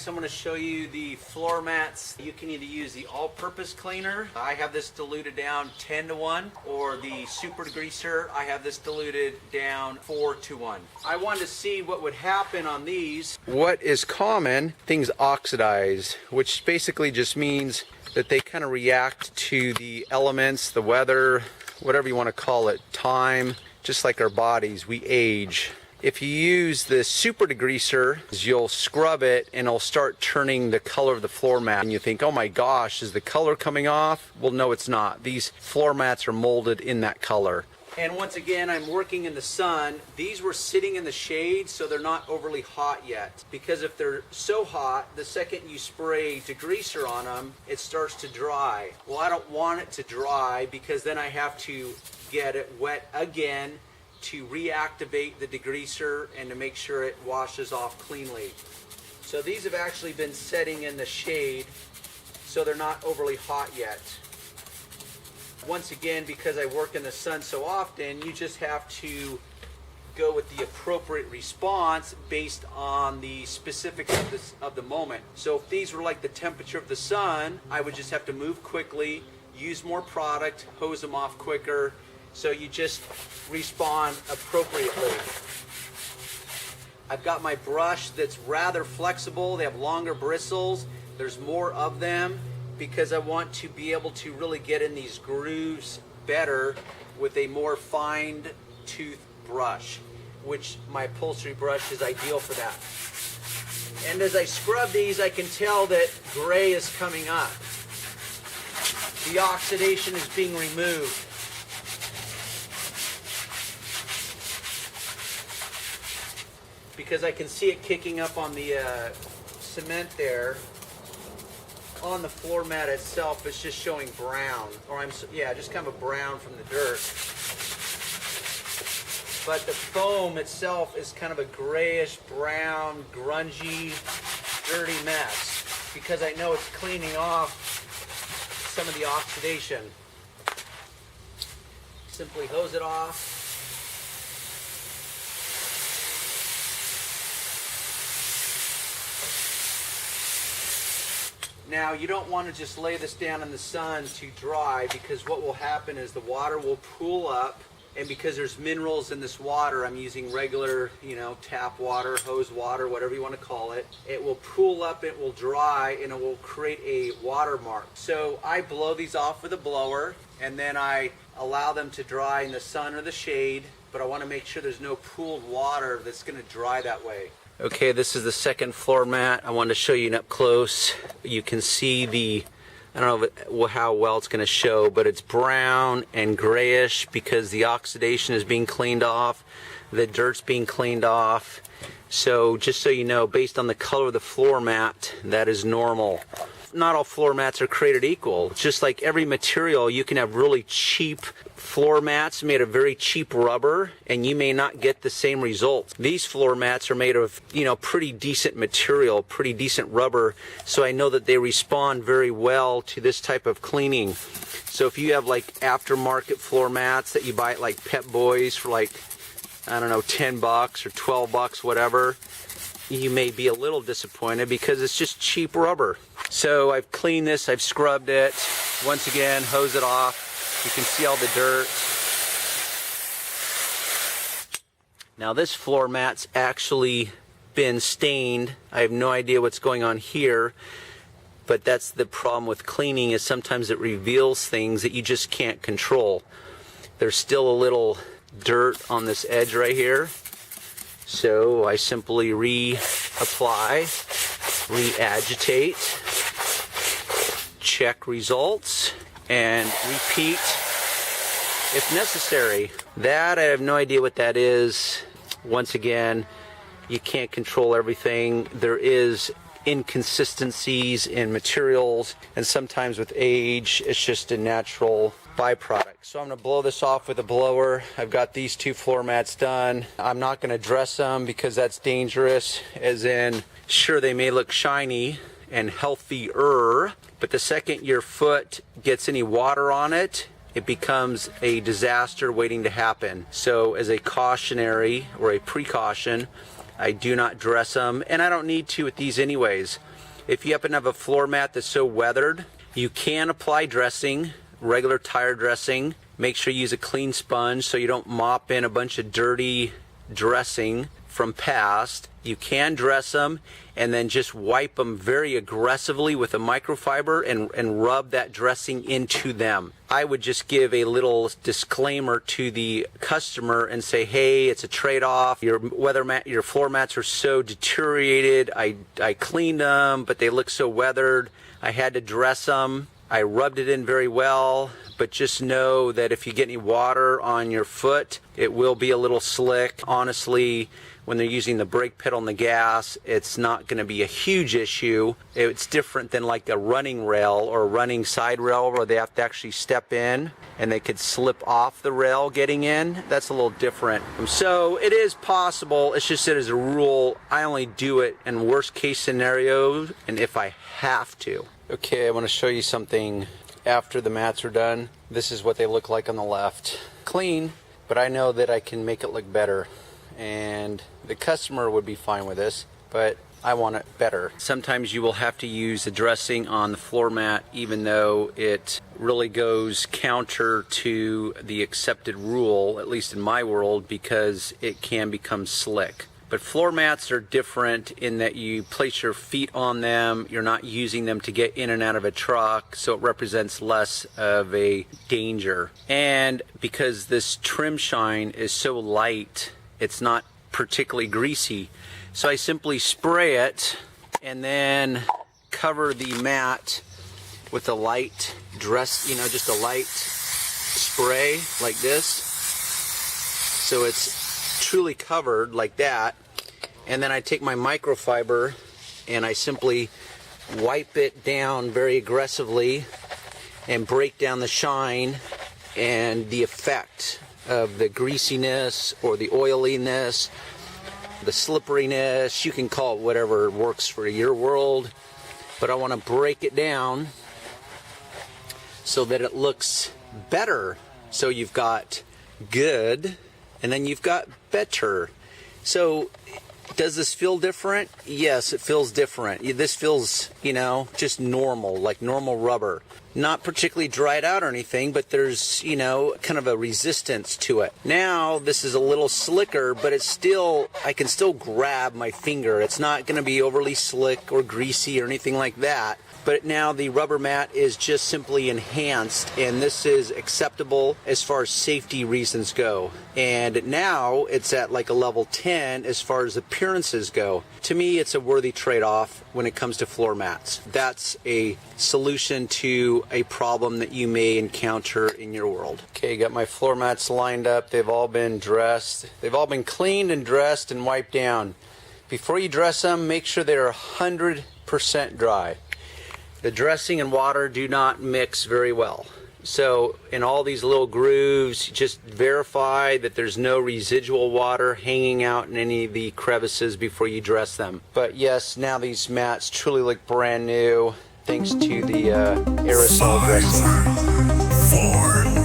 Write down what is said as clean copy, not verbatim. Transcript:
So I'm going to show you the floor mats. You can either use the all-purpose cleaner. I have this diluted down 10-1, or the super degreaser. I have this diluted down 4-1. I wanted to see what would happen on these. What is common, things oxidize, which basically just means that they kind of react to the elements, the weather, whatever you want to call it, time, just like our bodies, we age. If you use the super degreaser, you'll scrub it and it'll start turning the color of the floor mat. And you think, oh my gosh, is the color coming off? Well, no, it's not. These floor mats are molded in that color. And once again, I'm working in the sun. These were sitting in the shade, so they're not overly hot yet. Because if they're so hot, the second you spray degreaser on them, it starts to dry. Well, I don't want it to dry because then I have to get it wet again to reactivate the degreaser and to make sure it washes off cleanly. So these have actually been setting in the shade, so they're not overly hot yet. Once again, because I work in the sun so often, you just have to go with the appropriate response based on the specifics of the moment. So if these were like the temperature of the sun, I would just have to move quickly, use more product, hose them off quicker. So you just respond appropriately. I've got my brush that's rather flexible. They have longer bristles. There's more of them because I want to be able to really get in these grooves better with a more fine tooth brush, which my upholstery brush is ideal for that. And as I scrub these, I can tell that gray is coming up. The oxidation is being removed. Because I can see it kicking up on the cement there. On the floor mat itself, it's just showing brown, or just kind of a brown from the dirt. But the foam itself is kind of a grayish brown, grungy, dirty mess. Because I know it's cleaning off some of the oxidation. Simply hose it off. Now, you don't want to just lay this down in the sun to dry, because what will happen is the water will pool up, and because there's minerals in this water, I'm using regular, tap water, hose water, whatever you want to call it. It will pool up, it will dry, and it will create a watermark. So I blow these off with a blower, and then I allow them to dry in the sun or the shade, but I want to make sure there's no pooled water that's going to dry that way. Okay, this is the second floor mat. I wanted to show you up close. You can see I don't know how well it's going to show, but it's brown and grayish because the oxidation is being cleaned off. The dirt's being cleaned off. So just so you know, based on the color of the floor mat, that is normal. Not all floor mats are created equal. Just like every material, you can have really cheap floor mats made of very cheap rubber, and you may not get the same results. These floor mats are made of, pretty decent material, pretty decent rubber, so I know that they respond very well to this type of cleaning. So if you have like aftermarket floor mats that you buy at like Pep Boys for like, I don't know, $10 or $12, whatever, you may be a little disappointed because it's just cheap rubber. So I've cleaned this, I've scrubbed it. Once again, hose it off. You can see all the dirt. Now this floor mat's actually been stained. I have no idea what's going on here, but that's the problem with cleaning, is sometimes it reveals things that you just can't control. There's still a little dirt on this edge right here. So I simply reapply, re-agitate, check results, and repeat if necessary. That, I have no idea what that is. Once again, you can't control everything. There is inconsistencies in materials, and sometimes with age, it's just a natural byproduct. So I'm going to blow this off with a blower. I've got these two floor mats done. I'm not going to dress them because that's dangerous, as in, sure, they may look shiny and healthier, but the second your foot gets any water on it, it becomes a disaster waiting to happen. So as a cautionary or a precaution, I do not dress them, and I don't need to with these anyways. If you happen to have a floor mat that's so weathered, you can apply dressing, regular tire dressing. Make sure you use a clean sponge so you don't mop in a bunch of dirty dressing from past. You can dress them and then just wipe them very aggressively with a microfiber and rub that dressing into them. I would just give a little disclaimer to the customer and say, hey, it's a trade-off. Your floor mats are so deteriorated. I cleaned them, but they look so weathered. I had to dress them. I rubbed it in very well, but just know that if you get any water on your foot, it will be a little slick. Honestly, when they're using the brake pedal and the gas, it's not going to be a huge issue. It's different than like a running rail or a running side rail where they have to actually step in and they could slip off the rail getting in. That's a little different. So it is possible. It's just that as a rule, I only do it in worst case scenarios and if I have to. Okay, I want to show you something after the mats are done. This is what they look like on the left. Clean, but I know that I can make it look better. And the customer would be fine with this, but I want it better. Sometimes you will have to use the dressing on the floor mat even though it really goes counter to the accepted rule, at least in my world, because it can become slick. But floor mats are different in that you place your feet on them, you're not using them to get in and out of a truck, so it represents less of a danger. And because this trim shine is so light, it's not particularly greasy. So I simply spray it and then cover the mat with a light dress, just a light spray like this. So it's truly covered like that. And then I take my microfiber and I simply wipe it down very aggressively and break down the shine and the effect of the greasiness or the oiliness, the slipperiness. You can call it whatever works for your world, but I want to break it down so that it looks better. So you've got good and then you've got better. So does this feel different? Yes, it feels different. This feels, just normal, like normal rubber. Not particularly dried out or anything, but there's, kind of a resistance to it. Now, this is a little slicker, but it's still, I can still grab my finger. It's not going to be overly slick or greasy or anything like that. But now the rubber mat is just simply enhanced, and this is acceptable as far as safety reasons go. And now it's at like a level 10 as far as appearances go. To me, it's a worthy trade-off when it comes to floor mats. That's a solution to a problem that you may encounter in your world. Okay, got my floor mats lined up. They've all been dressed. They've all been cleaned and dressed and wiped down. Before you dress them, make sure they're 100% dry. The dressing and water do not mix very well. So in all these little grooves, just verify that there's no residual water hanging out in any of the crevices before you dress them. But yes, now these mats truly look brand new thanks to the aerosol dressing. 5, 4,